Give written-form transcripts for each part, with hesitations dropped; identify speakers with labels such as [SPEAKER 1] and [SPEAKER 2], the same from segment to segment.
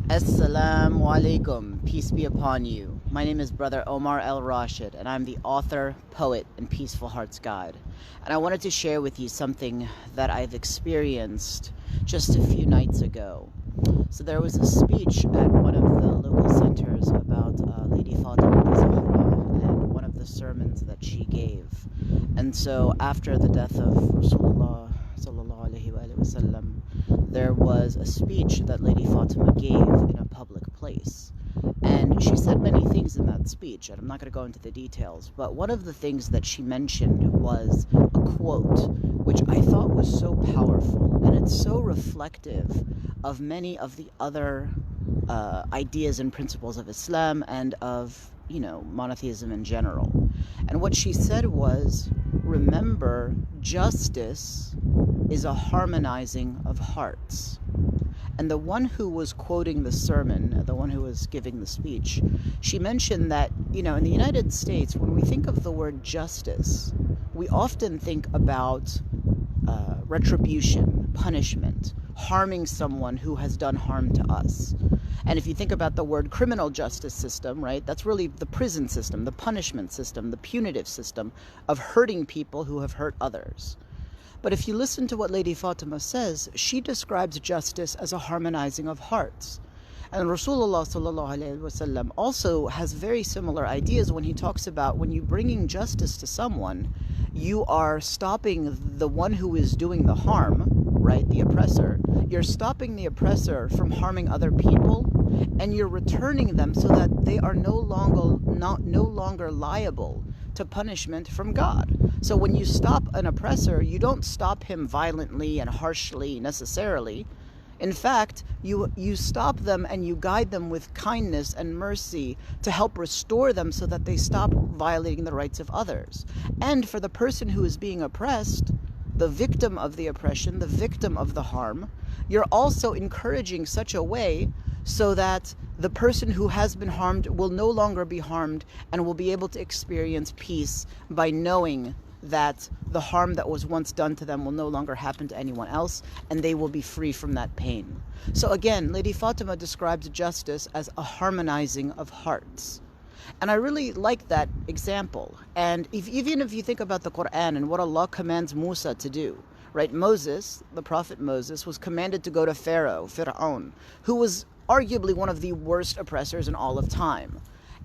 [SPEAKER 1] Assalamu alaikum, peace be upon you. My name is Brother Omar El Rashed, and I'm the author, poet, and Peaceful Hearts Guide. And I wanted to share with you something that I've experienced just a few nights ago. So there was a speech at one of the local centers about Lady Fatima and one of the sermons that she gave. And so after the death of Rasulullah sallallahu alaihi wasallam, there was a speech that Lady Fatima gave in a public place. And she said many things in that speech, and I'm not going to go into the details, but one of the things that she mentioned was a quote, which I thought was so powerful, and it's so reflective of many of the other ideas and principles of Islam and of, monotheism in general. And what she said was, remember, justice is a harmonizing of hearts. And the one who was quoting the sermon, the one who was giving the speech, she mentioned that, in the United States, when we think of the word justice, we often think about retribution, punishment, harming someone who has done harm to us. And if you think about the word criminal justice system, right, that's really the prison system, the punishment system, the punitive system of hurting people who have hurt others. But if you listen to what Lady Fatima says, she describes justice as a harmonizing of hearts. And Rasulullah sallallahu alaihi wasallam also has very similar ideas when he talks about when you're bringing justice to someone, you are stopping the one who is doing the harm, right, the oppressor. You're stopping the oppressor from harming other people, and you're returning them so that they are no longer liable to punishment from God. So when you stop an oppressor, you don't stop him violently and harshly necessarily. In fact, you stop them and you guide them with kindness and mercy to help restore them so that they stop violating the rights of others. And for the person who is being oppressed, the victim of the oppression, the victim of the harm, you're also encouraging such a way so that the person who has been harmed will no longer be harmed and will be able to experience peace by knowing that the harm that was once done to them will no longer happen to anyone else, and they will be free from that pain. So again, Lady Fatima describes justice as a harmonizing of hearts. And I really like that example. And even if you think about the Quran and what Allah commands Musa to do, right? Moses, the prophet Moses, was commanded to go to Pharaoh, Fir'aun, who was arguably one of the worst oppressors in all of time.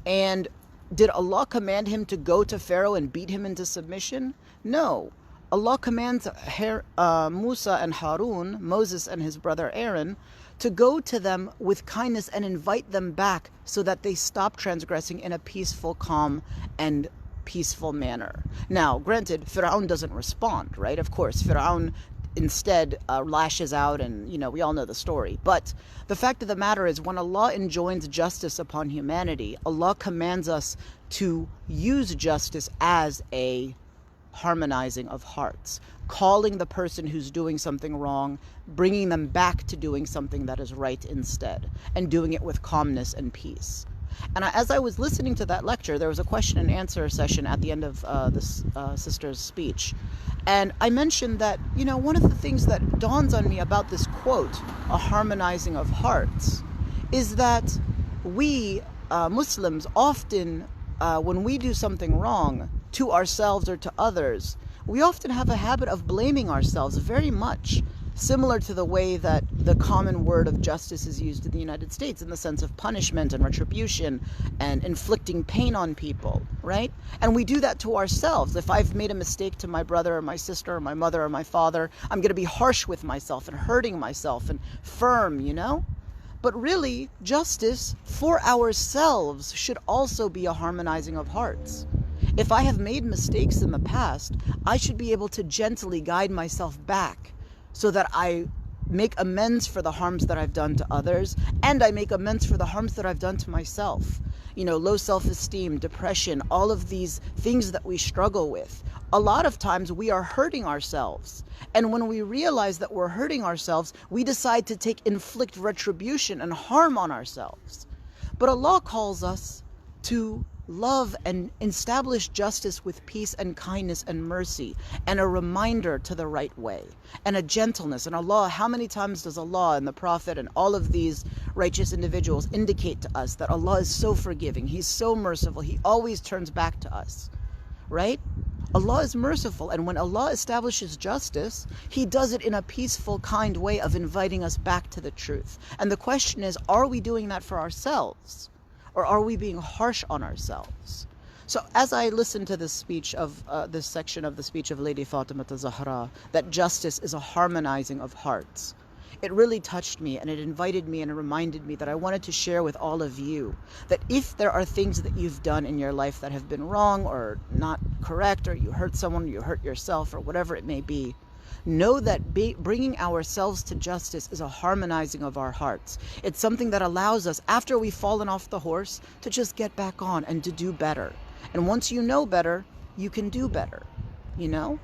[SPEAKER 1] And did Allah command him to go to Pharaoh and beat him into submission? No. Allah commands Musa and Harun, Moses and his brother Aaron, to go to them with kindness and invite them back so that they stop transgressing in a peaceful, calm, and peaceful manner. Now, granted, Fir'aun doesn't respond, right? Of course, Fir'aun instead lashes out, and we all know the story. But the fact of the matter is, when Allah enjoins justice upon humanity, Allah commands us to use justice as a harmonizing of hearts, calling the person who's doing something wrong, bringing them back to doing something that is right instead, and doing it with calmness and peace. And as I was listening to that lecture, there was a question and answer session at the end of this sister's speech. And I mentioned that, one of the things that dawns on me about this quote, a harmonizing of hearts, is that we Muslims often, when we do something wrong to ourselves or to others, we often have a habit of blaming ourselves very much, similar to the way that the common word of justice is used in the United States in the sense of punishment and retribution and inflicting pain on people, right? And we do that to ourselves. If I've made a mistake to my brother or my sister or my mother or my father, I'm going to be harsh with myself and hurting myself and firm, But really, justice for ourselves should also be a harmonizing of hearts. If I have made mistakes in the past, I should be able to gently guide myself back so that I make amends for the harms that I've done to others, and I make amends for the harms that I've done to myself. Low self-esteem, depression, all of these things that we struggle with. A lot of times we are hurting ourselves. And when we realize that we're hurting ourselves, we decide to inflict retribution and harm on ourselves. But Allah calls us to love and establish justice with peace and kindness and mercy, and a reminder to the right way, and a gentleness. And Allah, how many times does Allah and the Prophet and all of these righteous individuals indicate to us that Allah is so forgiving, He's so merciful, He always turns back to us, right? Allah is merciful, and when Allah establishes justice, He does it in a peaceful, kind way of inviting us back to the truth. And the question is, are we doing that for ourselves? Or are we being harsh on ourselves? So as I listened to this speech of this section of the speech of Lady Fatima Zahra, that justice is a harmonizing of hearts, it really touched me, and it invited me and it reminded me that I wanted to share with all of you that if there are things that you've done in your life that have been wrong or not correct, or you hurt someone, or you hurt yourself, or whatever it may be, know that bringing ourselves to justice is a harmonizing of our hearts. It's something that allows us, after we've fallen off the horse, to just get back on and to do better. And once you know better, you can do better, you know?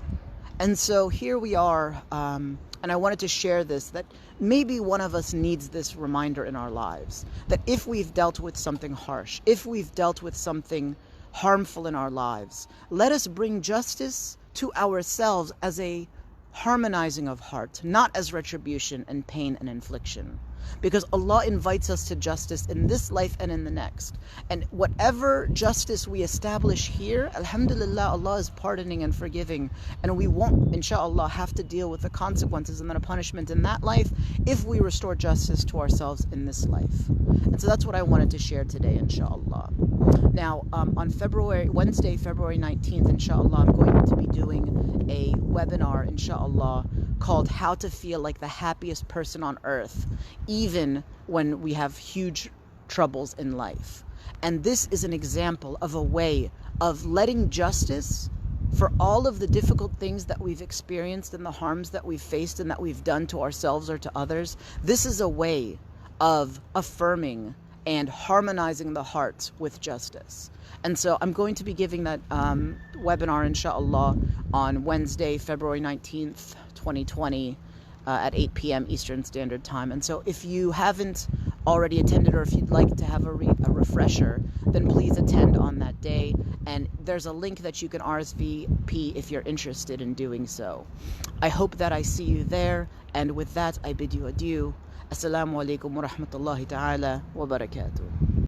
[SPEAKER 1] And so here we are, and I wanted to share this, that maybe one of us needs this reminder in our lives, that if we've dealt with something harsh, if we've dealt with something harmful in our lives, let us bring justice to ourselves as a harmonizing of heart, not as retribution and pain and infliction. Because Allah invites us to justice in this life and in the next. And whatever justice we establish here, alhamdulillah, Allah is pardoning and forgiving. And we won't, inshallah, have to deal with the consequences and the punishment in that life if we restore justice to ourselves in this life. And so that's what I wanted to share today, inshallah. Now, on Wednesday, February 19th, inshallah, I'm going to be doing a webinar, inshallah, called How to Feel Like the Happiest Person on Earth, even when we have huge troubles in life. And this is an example of a way of letting justice for all of the difficult things that we've experienced and the harms that we've faced and that we've done to ourselves or to others. This is a way of affirming and harmonizing the hearts with justice. And so I'm going to be giving that webinar, inshallah, on Wednesday, February 19th, 2020, at 8 p.m. Eastern Standard Time. And so if you haven't already attended, or if you'd like to have a refresher, then please attend on that day. And there's a link that you can RSVP if you're interested in doing so. I hope that I see you there. And with that, I bid you adieu. Assalamu alaikum wa rahmatullahi ta'ala wa barakatuh.